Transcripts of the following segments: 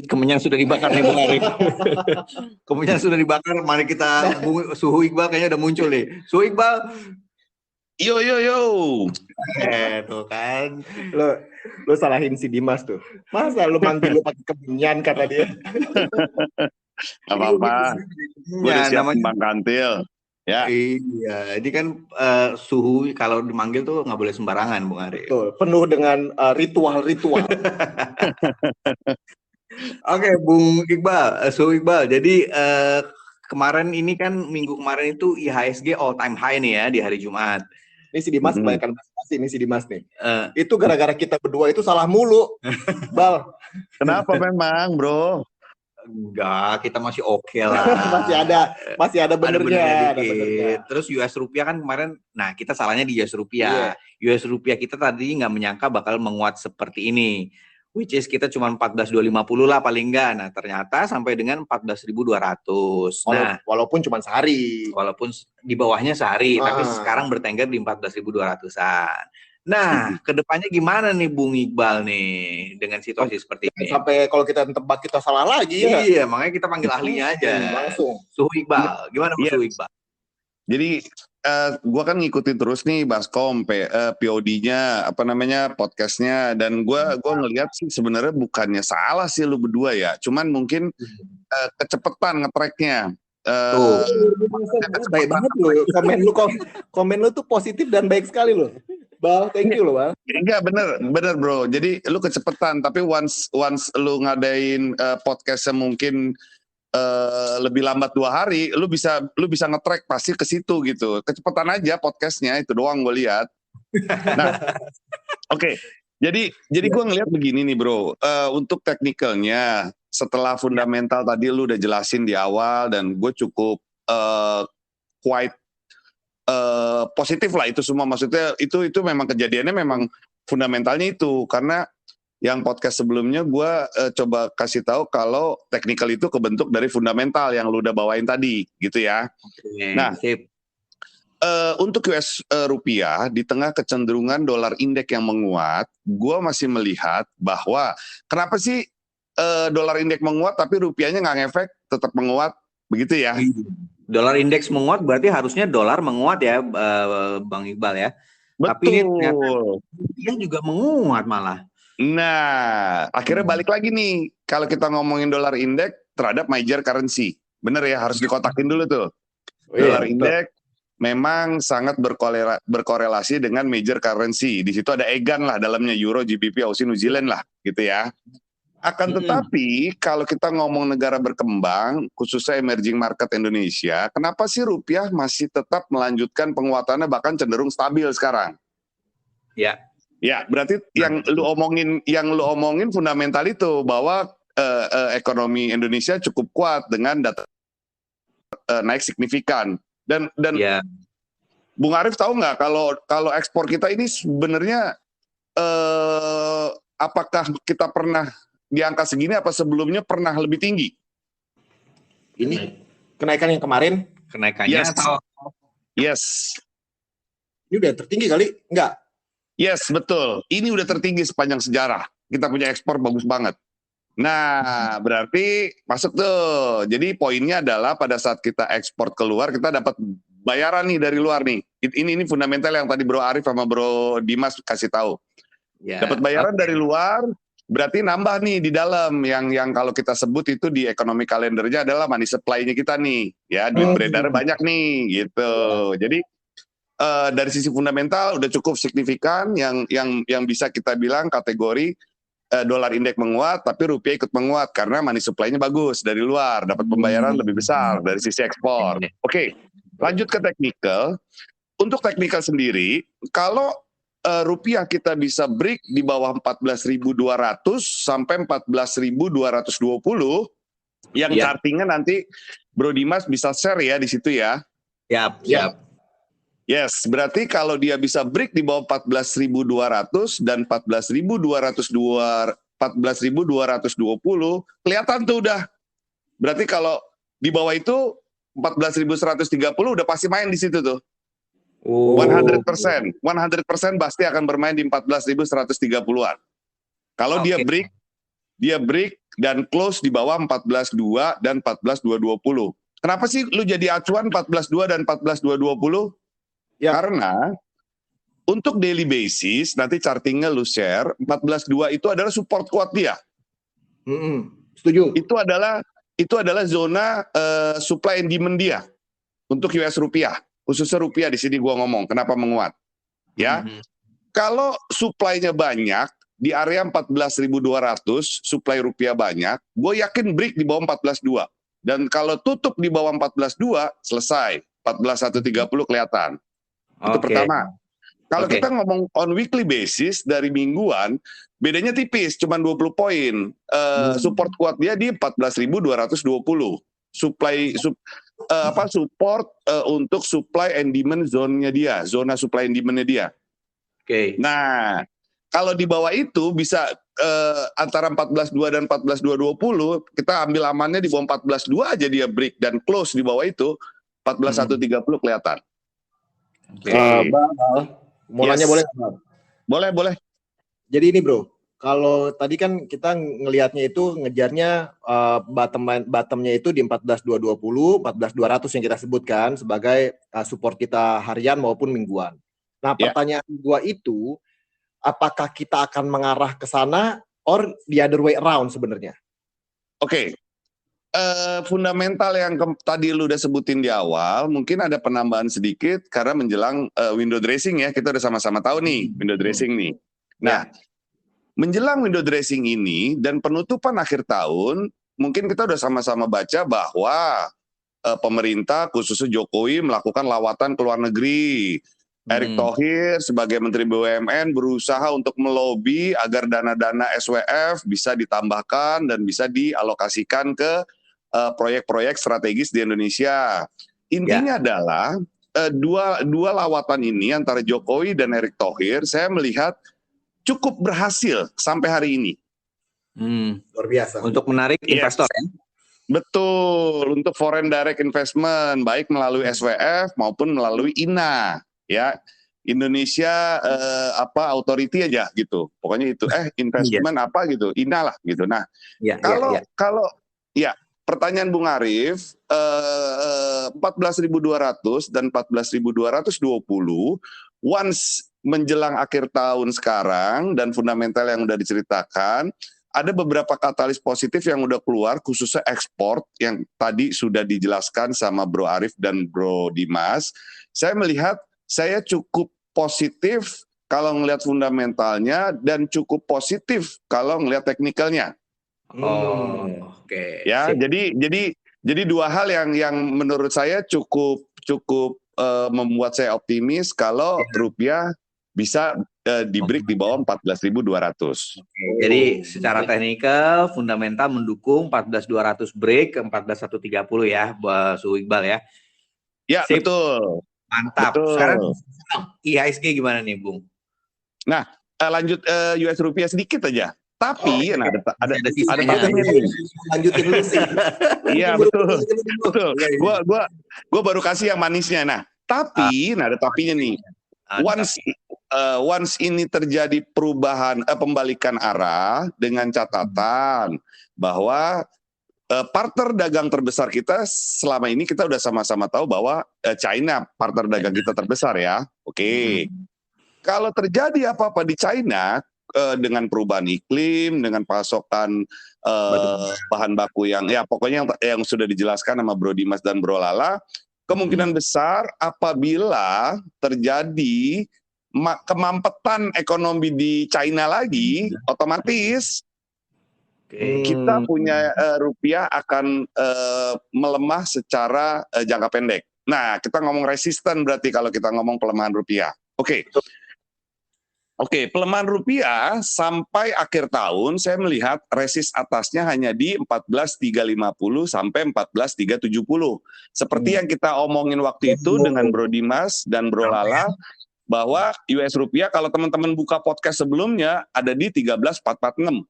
Kemenyan sudah dibakar nih Bung Arif. Kemenyan sudah dibakar, mari kita Suhu Iqbal kayaknya udah muncul nih. Suhu Iqbal. Yo. Tuh kan. Lo salahin si Dimas tuh. Masa lo manggil lo pakai Kemenyan kata dia? Gak apa-apa. Gue udah siap Bang Kantil. Ya. Iya, ini kan Suhu kalau dimanggil tuh nggak boleh sembarangan, Bung Arif. Betul, penuh dengan ritual-ritual. Oke, Bung Iqbal, Suhu Iqbal. Jadi kemarin ini kan minggu kemarin itu IHSG all time high nih ya di hari Jumat. Ini si Dimas kebanyakan basa-basi ini si Dimas nih. Itu gara-gara kita berdua itu salah mulu, Bal. Kenapa memang, bro? Enggak, kita masih oke lah. masih ada benernya. Terus US rupiah kan kemarin, nah kita salahnya di US rupiah. Yeah. US rupiah kita tadi nggak menyangka bakal menguat seperti ini. Which is kita cuma 14.250 lah paling enggak. Nah ternyata sampai dengan 14.200. Nah, walaupun cuma sehari. Walaupun di bawahnya sehari, tapi sekarang bertengger di 14.200-an. Nah, kedepannya gimana nih Bung Iqbal nih dengan situasi seperti ini? Sampai kalau kita tebak kita salah lagi ya? Iya, makanya kita panggil ahlinya aja. Langsung. Suhu Iqbal, gimana Suhu Iqbal? Jadi, gue kan ngikutin terus nih Baskom, POD-nya, podcastnya, dan gue ngelihat sih sebenarnya bukannya salah sih lu berdua ya, cuman mungkin kecepatan nge-tracknya. Baik banget lu, komen lu tuh positif dan baik sekali loh. Bal, thank you loh, Bal. Enggak, bener bro. Jadi lu kecepatan, tapi once lu ngadain podcastnya mungkin lebih lambat 2 hari, lu bisa nge-track pasti ke situ gitu. Kecepatan aja podcastnya, itu doang gue lihat. Nah, oke. Jadi gue ngelihat begini nih bro, untuk teknikalnya, setelah fundamental tadi lu udah jelasin di awal, dan gue cukup quite positif lah itu semua, maksudnya itu memang kejadiannya memang fundamentalnya itu, karena yang podcast sebelumnya gue coba kasih tahu kalau teknikal itu kebentuk dari fundamental yang lu udah bawain tadi gitu ya. Nah, untuk US rupiah di tengah kecenderungan dolar indeks yang menguat, gue masih melihat bahwa kenapa sih dolar indeks menguat tapi rupiahnya nggak ngefek, tetap menguat begitu ya. Dolar indeks menguat berarti harusnya dolar menguat ya, Bang Iqbal ya. Betul. Tapi ini ternyata rupiah juga menguat malah. Nah, akhirnya balik lagi nih, kalau kita ngomongin dolar indeks terhadap major currency, bener ya, harus dikotakin dulu tuh. Dolar indeks memang sangat berkorelasi dengan major currency. Di situ ada EGAN lah dalamnya, Euro, GBP, Aussie, New Zealand lah, gitu ya. Akan tetapi kalau kita ngomong negara berkembang, khususnya emerging market Indonesia, kenapa sih rupiah masih tetap melanjutkan penguatannya, bahkan cenderung stabil sekarang? Ya, berarti yang lu omongin fundamental itu, bahwa ekonomi Indonesia cukup kuat dengan data naik signifikan. Dan Bung Arif tahu nggak kalau ekspor kita ini sebenarnya apakah kita pernah di angka segini, apa sebelumnya pernah lebih tinggi? Ini kenaikan yang kemarin? Kenaikannya Yes. Ini udah tertinggi kali? Enggak? Yes, betul. Ini udah tertinggi sepanjang sejarah. Kita punya ekspor bagus banget. Nah, berarti masuk tuh. Jadi poinnya adalah pada saat kita ekspor keluar, kita dapat bayaran nih dari luar nih. Ini fundamental yang tadi Bro Arif sama Bro Dimas kasih tahu. Dapat bayaran dari luar, berarti nambah nih di dalam yang kalau kita sebut itu di ekonomi kalendernya adalah money supply-nya kita nih. Ya, duit beredar banyak nih gitu. Jadi dari sisi fundamental udah cukup signifikan yang bisa kita bilang kategori dolar indeks menguat tapi rupiah ikut menguat karena money supply-nya bagus dari luar, dapat pembayaran lebih besar dari sisi ekspor. Oke, lanjut ke teknikal. Untuk teknikal sendiri, kalau rupiah kita bisa break di bawah 14.200 sampai 14.220, yang chartingnya nanti Bro Dimas bisa share ya di situ ya. Siap. Yes, berarti kalau dia bisa break di bawah 14.200 dan 14.220, kelihatan tuh udah. Berarti kalau di bawah itu 14.130 udah pasti main di situ tuh. 100% pasti akan bermain di 14.130-an. Kalau dia break dan close di bawah 14.2 dan 14.220. Kenapa sih lu jadi acuan 14.2 dan 14.220? Ya. Karena untuk daily basis, nanti chartingnya lu share, 14.2 itu adalah support kuat dia. Setuju. Itu adalah zona supply and demand dia untuk US rupiah. Khususnya rupiah di sini gua ngomong, kenapa menguat. Ya, kalau supply-nya banyak, di area 14.200, supply rupiah banyak, gue yakin break di bawah 14.2. Dan kalau tutup di bawah 14.2, selesai. 14.130 kelihatan. Itu pertama. Kalau kita ngomong on weekly basis, dari mingguan, bedanya tipis, cuma 20 poin. Support kuat dia di 14.220. Support untuk supply and demand zone-nya dia, zona supply and demand-nya dia. Nah, kalau di bawah itu bisa antara 14.2 dan 14.220, kita ambil amannya di bawah 14.2 aja dia break dan close di bawah itu 14.130 kelihatan. Mau nanya boleh nggak? Boleh. Jadi ini bro, kalau tadi kan kita ngelihatnya itu ngejarnya bottomnya itu di 14.220, 14.200 yang kita sebutkan sebagai support kita harian maupun mingguan. Nah pertanyaan gua itu, apakah kita akan mengarah ke sana or the other way around sebenarnya? Fundamental yang tadi lu udah sebutin di awal, mungkin ada penambahan sedikit karena menjelang window dressing ya, kita udah sama-sama tahu nih window dressing nih. Nah, menjelang window dressing ini dan penutupan akhir tahun, mungkin kita udah sama-sama baca bahwa pemerintah khususnya Jokowi melakukan lawatan ke luar negeri. Erick Thohir sebagai Menteri BUMN berusaha untuk melobi agar dana-dana SWF bisa ditambahkan dan bisa dialokasikan ke proyek-proyek strategis di Indonesia. Intinya adalah dua lawatan ini antara Jokowi dan Erick Thohir, saya melihat cukup berhasil sampai hari ini. Luar biasa. Untuk menarik investor ya? Betul, untuk foreign direct investment, baik melalui SWF maupun melalui INA. Ya, Indonesia authority aja gitu, pokoknya itu investment apa gitu, INA lah gitu. Nah, kalau pertanyaan Bung Arif, 14.200 dan 14.220 once menjelang akhir tahun sekarang dan fundamental yang udah diceritakan, ada beberapa katalis positif yang udah keluar khususnya ekspor yang tadi sudah dijelaskan sama Bro Arif dan Bro Dimas. Saya melihat saya cukup positif kalau ngelihat fundamentalnya dan cukup positif kalau ngelihat teknikalnya. Ya, jadi dua hal yang menurut saya cukup membuat saya optimis kalau rupiah bisa di break di bawah 14.200. Jadi secara teknikal fundamental mendukung 14.200 break ke 14.130 ya, Su Iqbal ya. Ya, betul. Mantap. Betul. Sekarang IHSG gimana nih, Bung? Nah, lanjut US rupiah sedikit aja. Tapi ada sisanya. tapenya nih. Lanjutin dulu sih. Iya, betul. Gua baru kasih yang manisnya. Nah, tapi ada tapinya nih. Once ini terjadi perubahan pembalikan arah dengan catatan bahwa partner dagang terbesar kita selama ini kita udah sama-sama tahu bahwa China partner dagang kita terbesar ya. Kalau terjadi apa-apa di China dengan perubahan iklim, dengan pasokan bahan baku yang pokoknya yang sudah dijelaskan sama Bro Dimas dan Bro Lala, kemungkinan besar apabila terjadi kemampetan ekonomi di China lagi, otomatis kita punya rupiah akan melemah secara jangka pendek. Nah, kita ngomong resisten berarti kalau kita ngomong pelemahan rupiah. Oke, pelemahan rupiah sampai akhir tahun saya melihat resist atasnya hanya di 14.350 sampai 14.370. Seperti yang kita omongin waktu itu dengan Bro Dimas dan Bro Lala, bahwa US rupiah kalau teman-teman buka podcast sebelumnya ada di 13.446.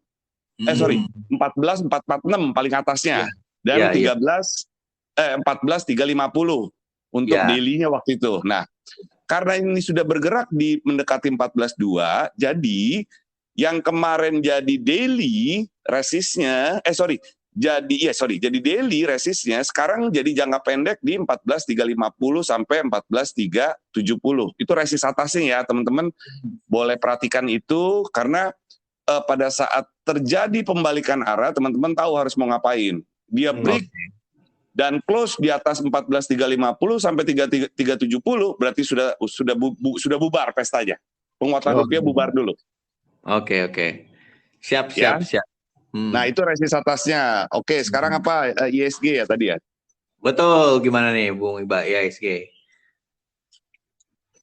14.446 paling atasnya. Dan 14.350 untuk daily-nya waktu itu. Nah, karena ini sudah bergerak di mendekati 14.2, jadi Yang kemarin jadi daily resistnya, jadi daily resistnya sekarang jadi jangka pendek di 14.350 sampai 14.370. Itu resist atasnya ya teman-teman, boleh perhatikan itu karena pada saat terjadi pembalikan arah teman-teman tahu harus mau ngapain. Dia break dan close di atas 14.350 sampai 3.370 berarti sudah bubar pestanya. Penguatan rupiah bubar dulu. Oke. Siap. Nah, itu resist atasnya. Oke, sekarang apa? ISG ya tadi ya? Betul, gimana nih Bung Iba, ISG?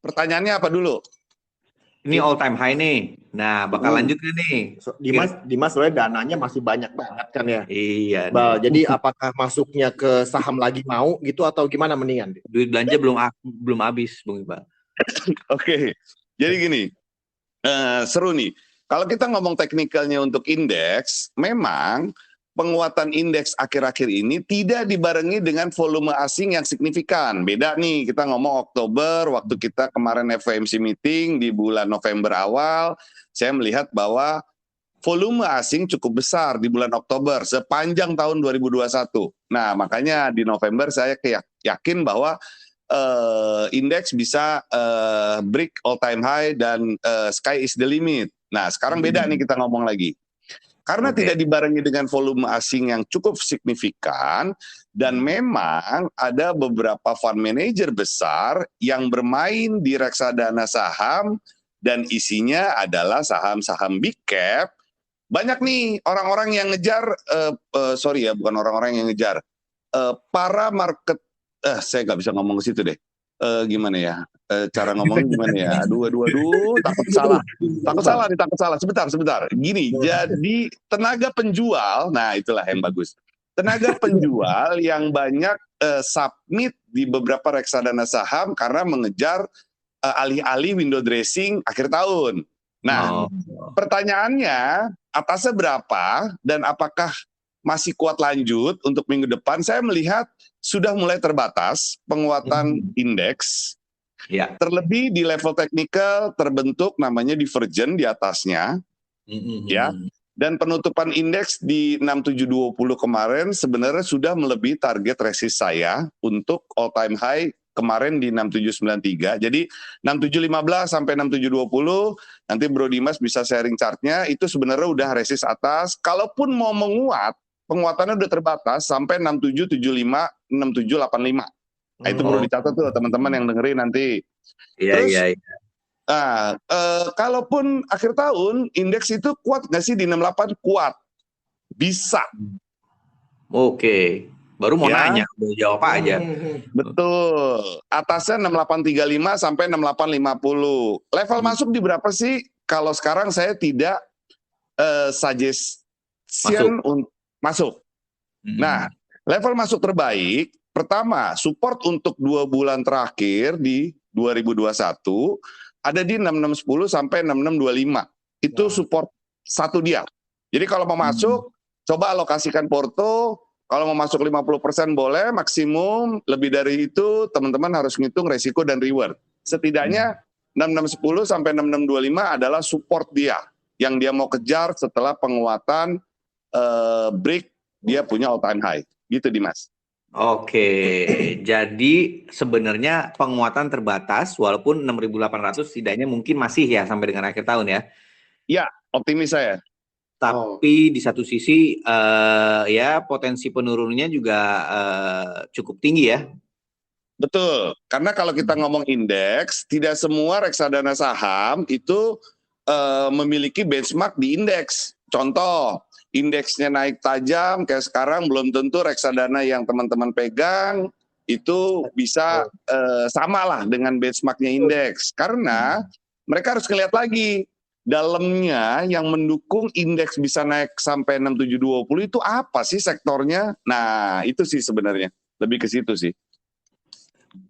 Pertanyaannya apa dulu? Ini all time high nih. Nah, bakal lanjut gak nih? Dimas soalnya dananya masih banyak banget kan ya. Iya. Jadi apakah masuknya ke saham lagi mau gitu atau gimana mendingan? Duit belanja belum habis, Bung Iba. Oke. Jadi gini, seru nih. Kalau kita ngomong teknikalnya untuk indeks, memang penguatan indeks akhir-akhir ini tidak dibarengi dengan volume asing yang signifikan. Beda nih, kita ngomong Oktober, waktu kita kemarin FOMC meeting di bulan November awal, saya melihat bahwa volume asing cukup besar di bulan Oktober sepanjang tahun 2021. Nah, makanya di November saya yakin bahwa indeks bisa break all time high dan sky is the limit. Nah, sekarang beda nih kita ngomong lagi. Karena tidak dibarengi dengan volume asing yang cukup signifikan dan memang ada beberapa fund manager besar yang bermain di reksadana saham dan isinya adalah saham-saham big cap. Banyak nih orang-orang yang ngejar, bukan orang-orang yang ngejar, para market, saya nggak bisa ngomong ke situ deh. Gimana ya, cara ngomong gimana ya, aduh, takut salah, sebentar, gini, jadi tenaga penjual, nah itulah yang bagus, tenaga penjual yang banyak submit di beberapa reksadana saham karena mengejar alih-alih window dressing akhir tahun. Nah, pertanyaannya, atasnya berapa dan apakah masih kuat lanjut untuk minggu depan? Saya melihat sudah mulai terbatas penguatan indeks. Ya. Terlebih di level teknikal terbentuk namanya divergen di atasnya. Ya. Dan penutupan indeks di 6720 kemarin sebenarnya sudah melebihi target resist saya untuk all time high kemarin di 6793. Jadi 6715 sampai 6720 nanti Bro Dimas bisa sharing chartnya, itu sebenarnya udah resist atas. Kalaupun mau menguat, penguatannya udah terbatas sampai 6775, 6785. Nah, itu perlu dicatat tuh teman-teman yang dengerin nanti. Iya. Nah, kalaupun akhir tahun indeks itu kuat nggak sih di 68? Kuat, bisa. Oke, baru mau nanya, udah jawab aja. Betul, atasnya 6835 sampai 6850. Level masuk di berapa sih? Kalau sekarang saya tidak suggestion untuk masuk. Nah, level masuk terbaik, pertama, support untuk 2 bulan terakhir di 2021 ada di 6610 sampai 6625. Itu support satu dia. Jadi kalau mau masuk, coba alokasikan porto. Kalau mau masuk 50% boleh, maksimum lebih dari itu teman-teman harus ngitung resiko dan reward. Setidaknya 6610 sampai 6625 adalah support dia yang dia mau kejar setelah penguatan break dia punya all time high. Gitu Dimas. Oke, jadi sebenarnya penguatan terbatas walaupun 6.800 setidaknya mungkin masih ya sampai dengan akhir tahun ya. Ya, optimis saya. Tapi di satu sisi ya potensi penurunannya juga cukup tinggi ya. Betul, karena kalau kita ngomong indeks, tidak semua reksadana saham itu memiliki benchmark di indeks. Contoh, indeksnya naik tajam kayak sekarang belum tentu reksadana yang teman-teman pegang itu bisa sama lah dengan benchmarknya indeks. Karena mereka harus ngeliat lagi dalamnya yang mendukung indeks bisa naik sampai 6720 itu apa sih sektornya? Nah itu sih sebenarnya, lebih ke situ sih.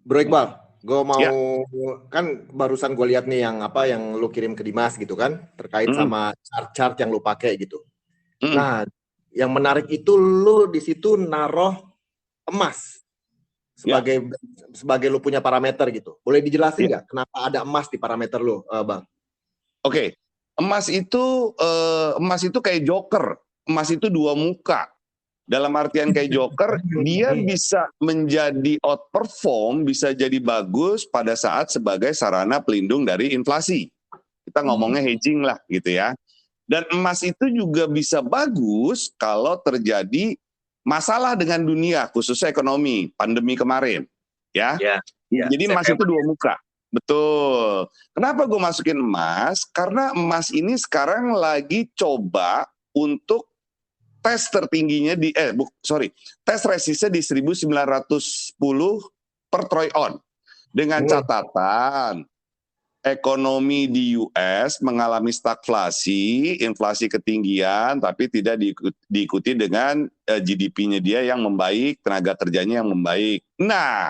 Bro Iqbal, gue mau kan barusan gue lihat nih yang lu kirim ke Dimas gitu kan terkait sama chart-chart yang lu pakai gitu. Nah, yang menarik itu lu di situ naruh emas sebagai lu punya parameter gitu. Boleh dijelasin nggak kenapa ada emas di parameter lu, Bang? Oke. Emas itu kayak joker. Emas itu dua muka. Dalam artian kayak joker, dia bisa menjadi outperform, bisa jadi bagus pada saat sebagai sarana pelindung dari inflasi. Kita ngomongnya hedging lah gitu ya. Dan emas itu juga bisa bagus kalau terjadi masalah dengan dunia, khususnya ekonomi, pandemi kemarin. Ya. Jadi emas itu dua muka. Betul. Kenapa gue masukin emas? Karena emas ini sekarang lagi coba untuk tes tertingginya tes resistnya di 1910 per troy on. Dengan catatan ekonomi di US mengalami stagflasi, inflasi ketinggian, tapi tidak diikuti dengan GDP-nya dia yang membaik, tenaga kerjanya yang membaik. Nah,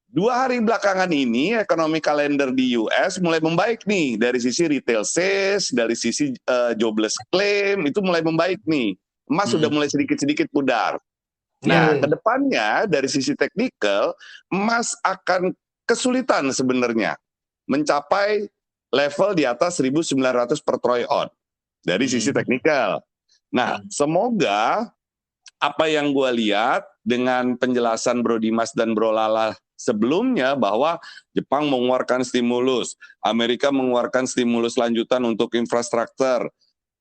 2 hari belakangan ini ekonomi kalender di US mulai membaik nih, dari sisi retail sales, dari sisi jobless claim itu mulai membaik nih. Emas sudah mulai sedikit-sedikit pudar. Nah, kedepannya dari sisi teknikal, emas akan kesulitan sebenarnya mencapai level di atas 1900 per troy on dari sisi teknikal. Nah, semoga apa yang gue lihat dengan penjelasan Bro Dimas dan Bro Lala sebelumnya bahwa Jepang mengeluarkan stimulus, Amerika mengeluarkan stimulus lanjutan untuk infrastruktur.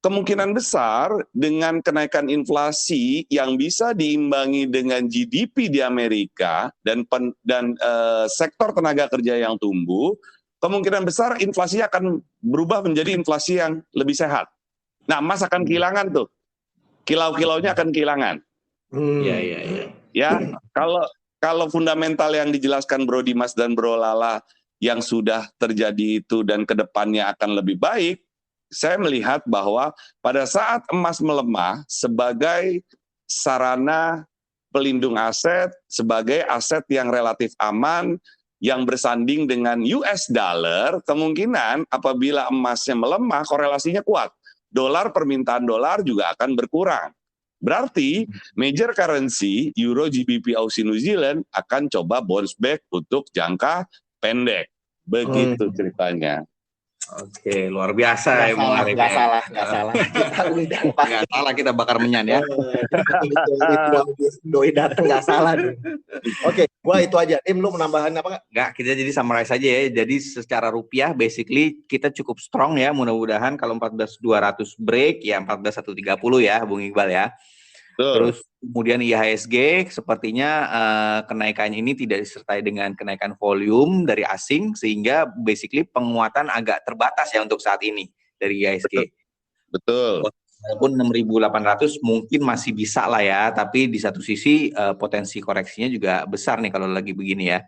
Kemungkinan besar dengan kenaikan inflasi yang bisa diimbangi dengan GDP di Amerika dan sektor tenaga kerja yang tumbuh, kemungkinan besar inflasi akan berubah menjadi inflasi yang lebih sehat. Nah, emas akan kehilangan tuh. Kilau-kilaunya akan kehilangan. Ya, kalau fundamental yang dijelaskan Bro Dimas dan Bro Lala yang sudah terjadi itu dan kedepannya akan lebih baik, saya melihat bahwa pada saat emas melemah sebagai sarana pelindung aset, sebagai aset yang relatif aman, yang bersanding dengan US dollar, kemungkinan apabila emasnya melemah, korelasinya kuat. Permintaan dolar juga akan berkurang. Berarti major currency Euro, GBP, Aussie, New Zealand akan coba bounce back untuk jangka pendek. Begitu ceritanya. Oke, luar biasa emang hari ini. Nggak salah. Nggak salah kita bakar menyan ya. Doi datang nggak salah. Oke, gua itu aja. Lu menambahin apa nggak? Nggak, kita jadi summarize aja ya. Jadi secara rupiah basically kita cukup strong ya. Mudah-mudahan kalau 14.200 break ya 14.130 ya Bung Iqbal ya. Terus kemudian IHSG sepertinya kenaikannya ini tidak disertai dengan kenaikan volume dari asing sehingga basically penguatan agak terbatas ya untuk saat ini dari IHSG. Betul. Walaupun 6.800 mungkin masih bisa lah ya, tapi di satu sisi potensi koreksinya juga besar nih kalau lagi begini ya.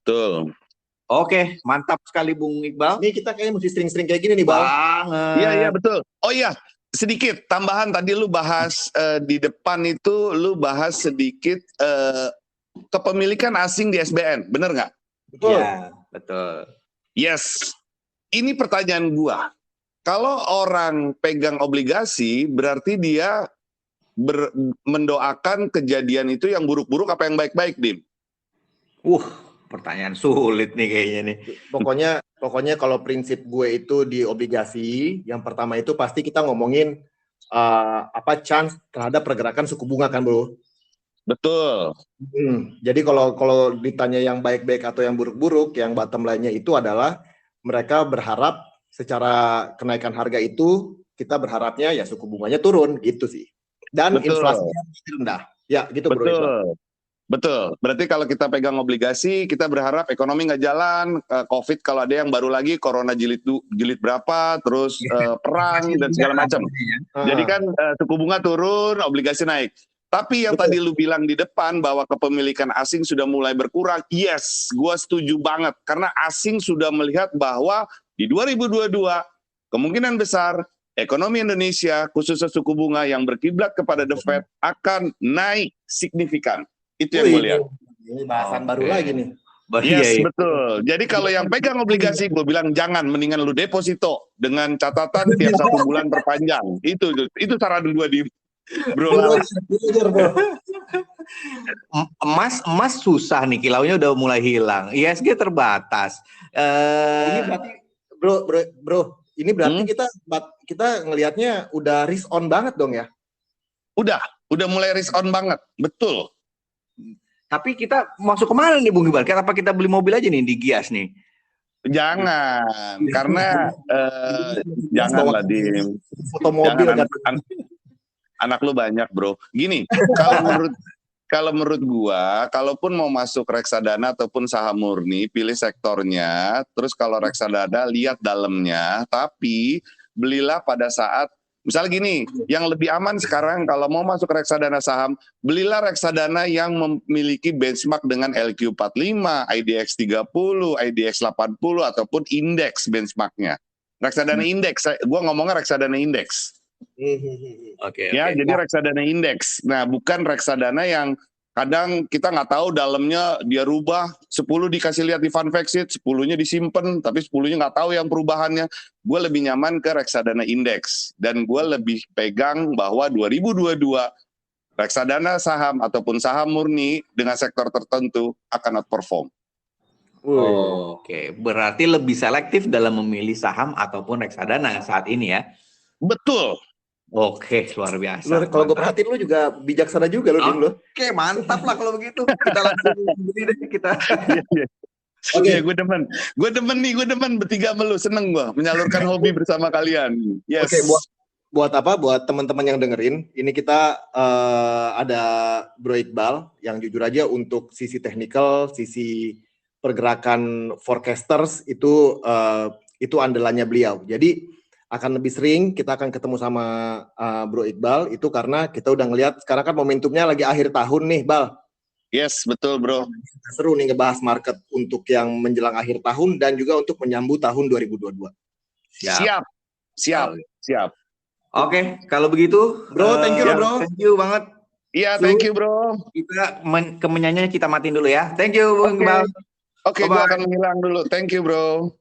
Betul. Oke, mantap sekali Bung Iqbal. Ini kita kayaknya mesti sering-sering kayak gini nih, Bang. Iya, betul. Oh iya, sedikit tambahan tadi lu bahas di depan itu lu bahas sedikit kepemilikan asing di SBN, bener nggak? Betul. Ya, betul. Yes, ini pertanyaan gua. Kalau orang pegang obligasi, berarti dia mendoakan kejadian itu yang buruk-buruk apa yang baik-baik, Dim? Pertanyaan sulit nih kayaknya nih. Pokoknya kalau prinsip gue itu di obligasi, yang pertama itu pasti kita ngomongin chance terhadap pergerakan suku bunga kan, Bro? Betul. Jadi kalau ditanya yang baik-baik atau yang buruk-buruk, yang bottom line-nya itu adalah mereka berharap secara kenaikan harga itu kita berharapnya ya suku bunganya turun gitu sih. Dan inflasinya rendah. Ya, gitu Bro. Betul. Berarti kalau kita pegang obligasi, kita berharap ekonomi nggak jalan, COVID kalau ada yang baru lagi, corona jilid berapa, terus perang dan segala macam. Jadi kan suku bunga turun, obligasi naik. Tapi yang tadi lu bilang di depan bahwa kepemilikan asing sudah mulai berkurang, yes, gua setuju banget. Karena asing sudah melihat bahwa di 2022, kemungkinan besar ekonomi Indonesia, khususnya suku bunga yang berkiblat kepada The Fed, akan naik signifikan. Itu yang gue lihat. Ini bahasan baru lagi nih. Yes, betul. Jadi kalau yang pegang obligasi, gue bilang jangan, mendingan lu deposito dengan catatan tiap 1 bulan perpanjang. Itu saran gue di Bro. Emas susah nih, kilaunya udah mulai hilang. IHSG terbatas. Ini berarti bro, ini berarti kita ngelihatnya udah risk on banget dong ya? Udah mulai risk on banget, betul. Tapi kita masuk kemana nih Bung Iqbal? Apa kita beli mobil aja nih di Gias nih? Jangan, karena janganlah di foto mobil anak lu banyak bro. Gini, kalau menurut gua, kalaupun mau masuk reksadana ataupun saham murni, pilih sektornya. Terus kalau reksadana lihat dalamnya, tapi belilah pada saat misalnya gini, yang lebih aman sekarang kalau mau masuk reksadana saham, belilah reksadana yang memiliki benchmark dengan LQ45, IDX 30, IDX 80 ataupun indeks benchmarknya. Reksadana indeks, gua ngomongnya reksadana indeks. Oke. Jadi reksadana indeks. Nah, bukan reksadana yang kadang kita nggak tahu dalamnya dia rubah, 10 dikasih lihat di fund fact sheet, 10-nya disimpan, tapi 10-nya nggak tahu yang perubahannya. Gue lebih nyaman ke reksadana indeks. Dan gue lebih pegang bahwa 2022 reksadana saham ataupun saham murni dengan sektor tertentu akan outperform. Oke, berarti lebih selektif dalam memilih saham ataupun reksadana saat ini ya? Betul. Oke, luar biasa. Kalau gue perhatiin lu juga bijaksana juga lo. Oke, mantap lah kalau begitu. Kita langsung beli deh kita. Oke, gue demen bertiga sama lu, seneng gue menyalurkan hobi bersama kalian. Yes. Oke, buat teman-teman yang dengerin, ini kita ada Bro Iqbal yang jujur aja untuk sisi technical, sisi pergerakan forecasters itu andalannya beliau. Jadi akan lebih sering kita akan ketemu sama Bro Iqbal itu karena kita udah ngelihat sekarang kan momentumnya lagi akhir tahun nih, Bal. Yes, betul bro. Seru nih ngebahas market untuk yang menjelang akhir tahun dan juga untuk menyambut tahun 2022. Siap. Oke, kalau begitu, Bro, thank you bro. Thank you banget. Iya, thank you bro. Kita kemenyanyinya kita matiin dulu ya. Thank you, Bung Iqbal. Oke, gue akan menghilang dulu. Thank you bro.